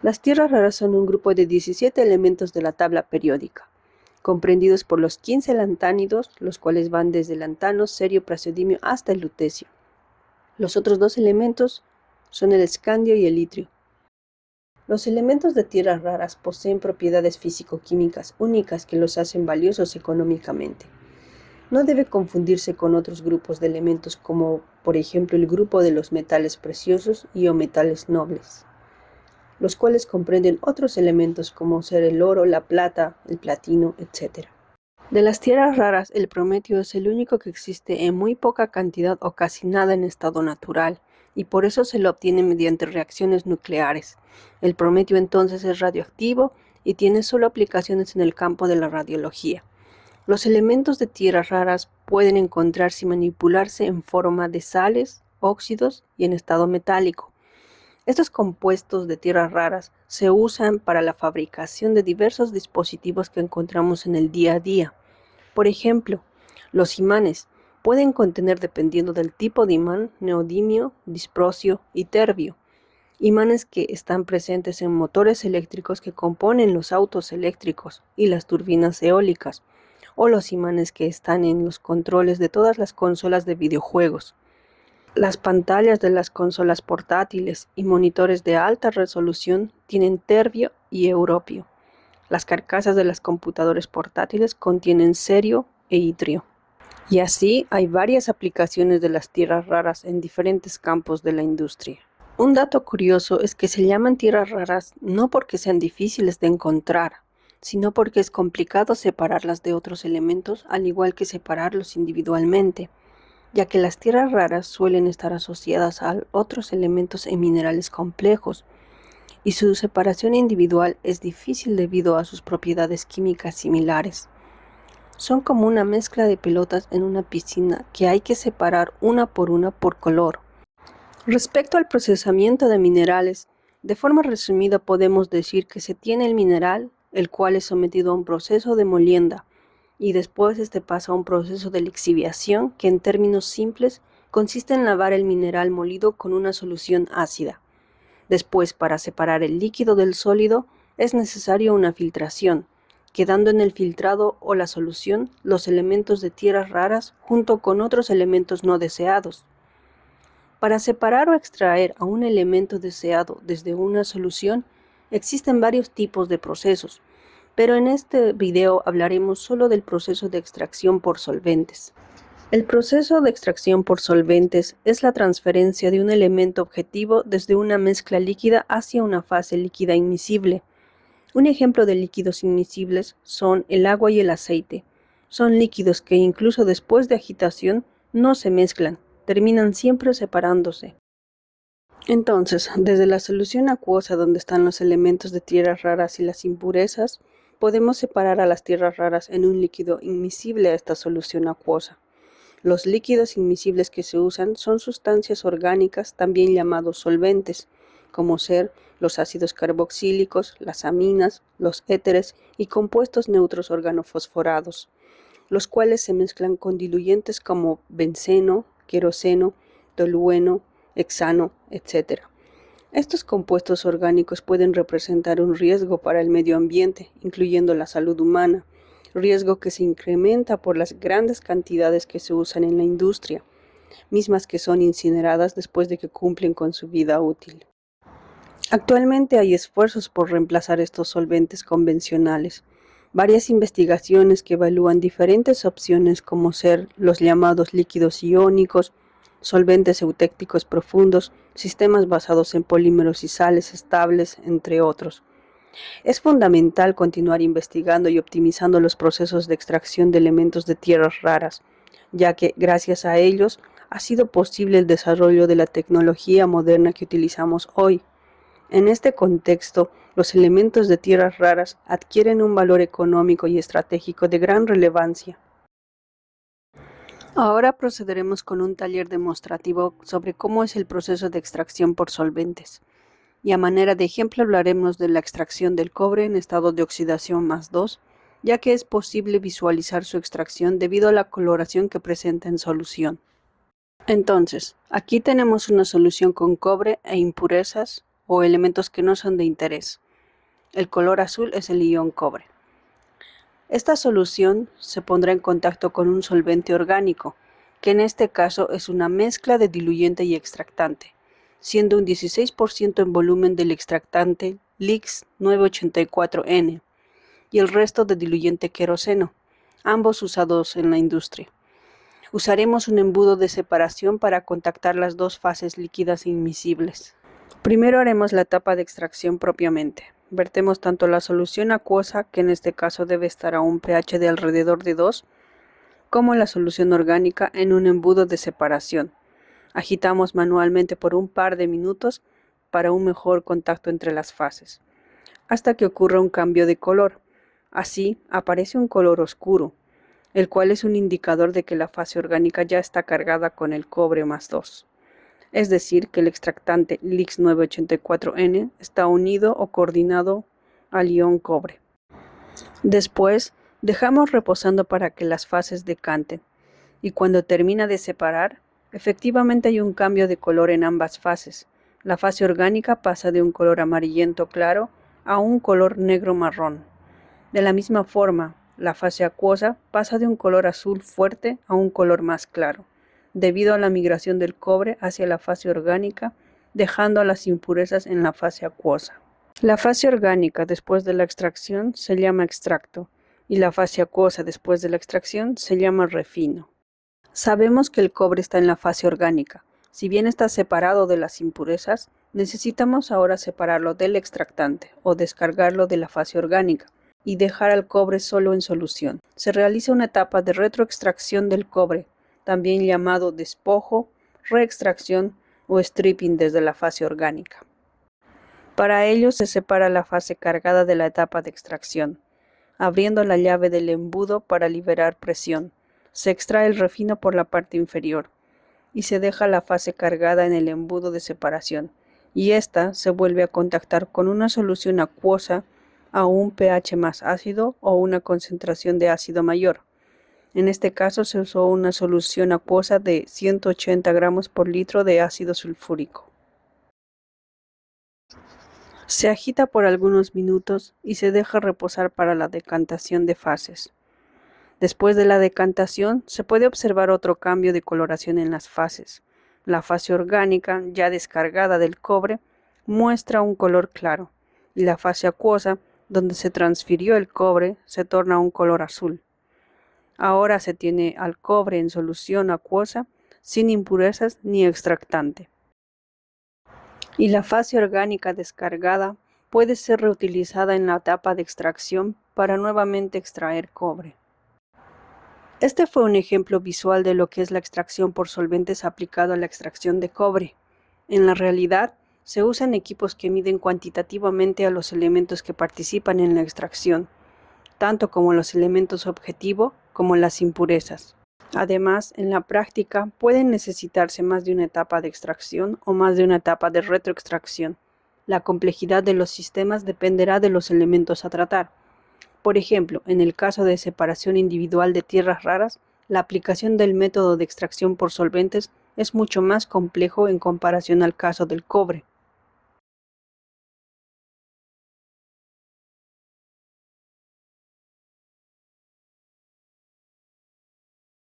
Las tierras raras son un grupo de 17 elementos de la tabla periódica, comprendidos por los 15 lantánidos, los cuales van desde el lantano, cerio, praseodimio hasta el lutecio. Los otros dos elementos son el escandio y el itrio. Los elementos de tierras raras poseen propiedades físico-químicas únicas que los hacen valiosos económicamente. No debe confundirse con otros grupos de elementos como, por ejemplo, el grupo de los metales preciosos y o metales nobles, los cuales comprenden otros elementos como ser el oro, la plata, el platino, etc. De las tierras raras, el prometio es el único que existe en muy poca cantidad o casi nada en estado natural, y por eso se lo obtiene mediante reacciones nucleares. El prometio entonces es radioactivo y tiene solo aplicaciones en el campo de la radiología. Los elementos de tierras raras pueden encontrarse y manipularse en forma de sales, óxidos y en estado metálico. Estos compuestos de tierras raras se usan para la fabricación de diversos dispositivos que encontramos en el día a día. Por ejemplo, los imanes pueden contener, dependiendo del tipo de imán, neodimio, disprosio y terbio. Imanes que están presentes en motores eléctricos que componen los autos eléctricos y las turbinas eólicas, o los imanes que están en los controles de todas las consolas de videojuegos, las pantallas de las consolas portátiles y monitores de alta resolución tienen terbio y europio. Las carcasas de las computadoras portátiles contienen cerio e itrio. Y así hay varias aplicaciones de las tierras raras en diferentes campos de la industria. Un dato curioso es que se llaman tierras raras no porque sean difíciles de encontrar, sino porque es complicado separarlas de otros elementos, al igual que separarlos individualmente, ya que las tierras raras suelen estar asociadas a otros elementos en minerales complejos, y su separación individual es difícil debido a sus propiedades químicas similares. Son como una mezcla de pelotas en una piscina que hay que separar una por color. Respecto al procesamiento de minerales, de forma resumida podemos decir que se tiene el mineral, el cual es sometido a un proceso de molienda, y después este pasa a un proceso de lixiviación que en términos simples consiste en lavar el mineral molido con una solución ácida. Después, para separar el líquido del sólido, es necesaria una filtración, quedando en el filtrado o la solución los elementos de tierras raras junto con otros elementos no deseados. Para separar o extraer a un elemento deseado desde una solución, existen varios tipos de procesos, pero en este video hablaremos solo del proceso de extracción por solventes. El proceso de extracción por solventes es la transferencia de un elemento objetivo desde una mezcla líquida hacia una fase líquida inmiscible. Un ejemplo de líquidos inmiscibles son el agua y el aceite. Son líquidos que incluso después de agitación no se mezclan, terminan siempre separándose. Entonces, desde la solución acuosa donde están los elementos de tierras raras y las impurezas, podemos separar a las tierras raras en un líquido inmiscible a esta solución acuosa. Los líquidos inmiscibles que se usan son sustancias orgánicas, también llamados solventes, como ser los ácidos carboxílicos, las aminas, los éteres y compuestos neutros organofosforados, los cuales se mezclan con diluyentes como benceno, queroseno, tolueno, hexano, etc. Estos compuestos orgánicos pueden representar un riesgo para el medio ambiente, incluyendo la salud humana, riesgo que se incrementa por las grandes cantidades que se usan en la industria, mismas que son incineradas después de que cumplen con su vida útil. Actualmente hay esfuerzos por reemplazar estos solventes convencionales. Varias investigaciones que evalúan diferentes opciones como ser los llamados líquidos iónicos, solventes eutécticos profundos, sistemas basados en polímeros y sales estables, entre otros. Es fundamental continuar investigando y optimizando los procesos de extracción de elementos de tierras raras, ya que gracias a ellos ha sido posible el desarrollo de la tecnología moderna que utilizamos hoy. En este contexto, los elementos de tierras raras adquieren un valor económico y estratégico de gran relevancia. Ahora procederemos con un taller demostrativo sobre cómo es el proceso de extracción por solventes. Y a manera de ejemplo hablaremos de la extracción del cobre en estado de oxidación +2, ya que es posible visualizar su extracción debido a la coloración que presenta en solución. Entonces, aquí tenemos una solución con cobre e impurezas o elementos que no son de interés. El color azul es el ion cobre. Esta solución se pondrá en contacto con un solvente orgánico, que en este caso es una mezcla de diluyente y extractante, siendo un 16% en volumen del extractante LIX 984N y el resto de diluyente queroseno, ambos usados en la industria. Usaremos un embudo de separación para contactar las dos fases líquidas inmiscibles. Primero haremos la etapa de extracción propiamente. Vertemos tanto la solución acuosa, que en este caso debe estar a un pH de alrededor de 2, como la solución orgánica en un embudo de separación. Agitamos manualmente por un par de minutos para un mejor contacto entre las fases, hasta que ocurra un cambio de color. Así aparece un color oscuro, el cual es un indicador de que la fase orgánica ya está cargada con el cobre más 2. Es decir, que el extractante LIX 984N está unido o coordinado al ion cobre. Después, dejamos reposando para que las fases decanten, y cuando termina de separar, efectivamente hay un cambio de color en ambas fases. La fase orgánica pasa de un color amarillento claro a un color negro marrón. De la misma forma, la fase acuosa pasa de un color azul fuerte a un color más claro, debido a la migración del cobre hacia la fase orgánica, dejando a las impurezas en la fase acuosa. La fase orgánica después de la extracción se llama extracto, y la fase acuosa después de la extracción se llama refino. Sabemos que el cobre está en la fase orgánica. Si bien está separado de las impurezas, necesitamos ahora separarlo del extractante o descargarlo de la fase orgánica y dejar al cobre solo en solución. Se realiza una etapa de retroextracción del cobre, también llamado despojo, reextracción o stripping desde la fase orgánica. Para ello se separa la fase cargada de la etapa de extracción, abriendo la llave del embudo para liberar presión. Se extrae el refino por la parte inferior y se deja la fase cargada en el embudo de separación, y ésta se vuelve a contactar con una solución acuosa a un pH más ácido o una concentración de ácido mayor. En este caso se usó una solución acuosa de 180 gramos por litro de ácido sulfúrico. Se agita por algunos minutos y se deja reposar para la decantación de fases. Después de la decantación se puede observar otro cambio de coloración en las fases. La fase orgánica, ya descargada del cobre, muestra un color claro, y la fase acuosa, donde se transfirió el cobre, se torna un color azul. Ahora se tiene al cobre en solución acuosa, sin impurezas ni extractante. Y la fase orgánica descargada puede ser reutilizada en la etapa de extracción para nuevamente extraer cobre. Este fue un ejemplo visual de lo que es la extracción por solventes aplicado a la extracción de cobre. En la realidad, se usan equipos que miden cuantitativamente a los elementos que participan en la extracción, tanto como los elementos objetivo como las impurezas. Además, en la práctica pueden necesitarse más de una etapa de extracción o más de una etapa de retroextracción. La complejidad de los sistemas dependerá de los elementos a tratar. Por ejemplo, en el caso de separación individual de tierras raras, la aplicación del método de extracción por solventes es mucho más complejo en comparación al caso del cobre.